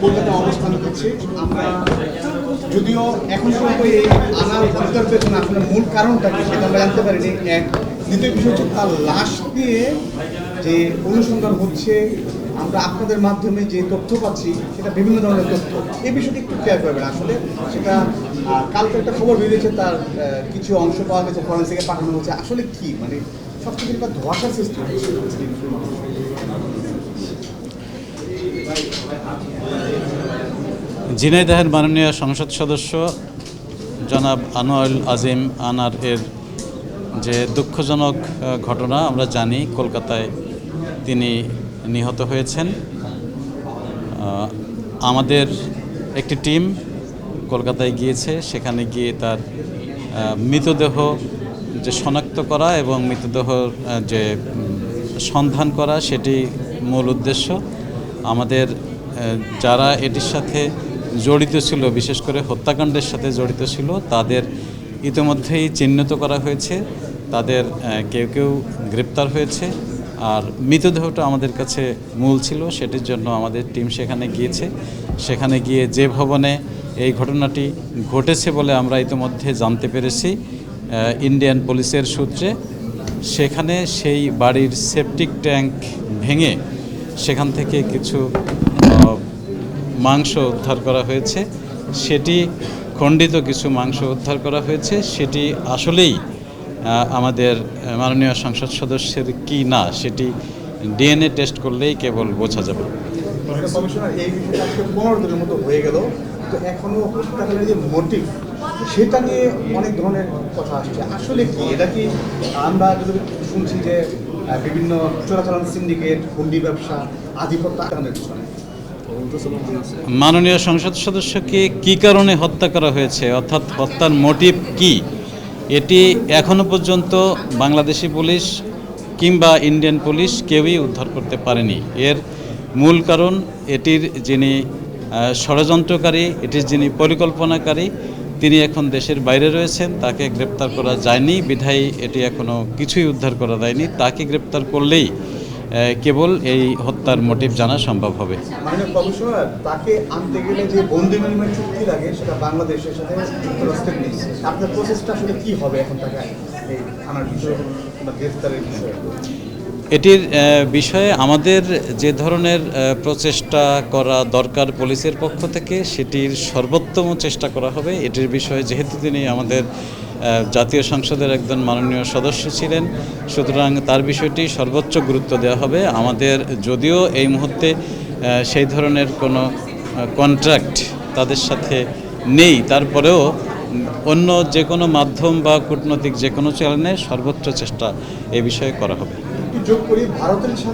কলকাতায় অবস্থান করছি আমরা। যদিও এখন পর্যন্ত এই আনার হত্যার পেছনে আসলে মূল কারণটা কি সেটা আমরা জানতে পারিনি। এক, দ্বিতীয় বিষয় হচ্ছে তার লাশ নিয়ে যে অনুসন্ধান হচ্ছে, আমরা আপনাদের মাধ্যমে যে তথ্য পাচ্ছি সেটা বিভিন্ন ধরনের তথ্য। এই বিষয়টি একটু ক্লিয়ার করবেন আসলে সেটা। কালকে একটা খবর বেরিয়েছে, তার কিছু অংশ পাওয়া গেছে, ফরেন্সিকে পাঠানো হচ্ছে, আসলে কি মানে সবথেকে একটা ধোঁয়াশার সৃষ্টি হচ্ছে। ঝিনাইদহের মাননীয় সংসদ সদস্য জনাব আনোয়ারুল আজিম আনার এর যে দুঃখজনক ঘটনা আমরা জানি, কলকাতায় তিনি নিহত হয়েছেন। আমাদের একটি টিম কলকাতায় গিয়েছে, সেখানে গিয়ে তার মৃতদেহ যে শনাক্ত করা এবং মৃতদেহ যে সন্ধান করা সেটি মূল উদ্দেশ্য। আমাদের যারা এটির সাথে জড়িত ছিল, বিশেষ করে হত্যাকাণ্ডের সাথে জড়িত ছিল, তাদের ইতিমধ্যেই চিহ্নিত করা হয়েছে, তাদের কেউ কেউ গ্রেপ্তার হয়েছে। আর মৃতদেহটা আমাদের কাছে মূল ছিল, সেটির জন্য আমাদের টিম সেখানে গিয়েছে। সেখানে গিয়ে যে ভবনে এই ঘটনাটি ঘটেছে বলে আমরা ইতিমধ্যে জানতে পেরেছি ইন্ডিয়ান পুলিশের সূত্রে, সেখানে সেই বাড়ির সেপটিক ট্যাঙ্ক ভেঙে সেখান থেকে কিছু মাংস উদ্ধার করা হয়েছে। সেটি খণ্ডিত কিছু মাংস উদ্ধার করা হয়েছে, সেটি আসলেই আমাদের মাননীয় সংসদ সদস্যের কি না সেটি ডিএনএ টেস্ট করলেই কেবল বোঝা যাবে। কমিশনার, এই বিষয়টা আজকে 15 দিনের মতো হয়ে গেল, তো এখনো হত্যাকাণ্ডের যে মোটিভ সেটা নিয়ে অনেক ধরনের কথা আসছে। আসলে কি এটা কি আমরা যদি শুনছি যে বিভিন্ন চোরাচালান সিন্ডিকেট, হুন্ডি ব্যবসা, আধিপত্য আক্রমণের পিছনে মাননীয় সংসদ সদস্যকে কী কারণে হত্যা করা হয়েছে, অর্থাৎ হত্যার মোটিভ কি, এটি এখনও পর্যন্ত বাংলাদেশি পুলিশ কিংবা ইন্ডিয়ান পুলিশ কেউই উদ্ধার করতে পারেনি। এর মূল কারণ এটির যিনি ষড়যন্ত্রকারী, এটির যিনি পরিকল্পনাকারী, তিনি এখন দেশের বাইরে রয়েছেন, তাকে গ্রেপ্তার করা যায়নি বিধায় এটি এখনও কিছুই উদ্ধার করা যায়নি। তাকে গ্রেপ্তার করলেই কেবল এই হত্যার মোটিভ জানা সম্ভব হবে। মাননীয় কমিশনার, তাকে আনতে গেলে যে বন্দি বিনিময় চুক্তি লাগে সেটা বাংলাদেশের সাথে যুক্তরাষ্ট্রের নেই। আপনার প্রসেসটা আসলে কি হবে এখন তাকে এই আনার বিষয়ে বা গ্রেফতারের বিষয়ে? এটির বিষয়ে আমাদের যে ধরনের প্রচেষ্টা করা দরকার পুলিশের পক্ষ থেকে, সেটির সর্বোত্তম চেষ্টা করা হবে। এটির বিষয়ে যেহেতু তিনি আমাদের জাতীয় সংসদের একজন মাননীয় সদস্য ছিলেন, সুতরাং তার বিষয়টি সর্বোচ্চ গুরুত্ব দেওয়া হবে। আমাদের যদিও এই মুহূর্তে সেই ধরনের কোনো কন্ট্রাক্ট তাদের সাথে নেই, তারপরেও অন্য যে কোনো মাধ্যম বা কূটনৈতিক যে কোনো চ্যানেলে সর্বোচ্চ চেষ্টা এ বিষয়ে করা হবে। যোগ করি ভারতের সাথে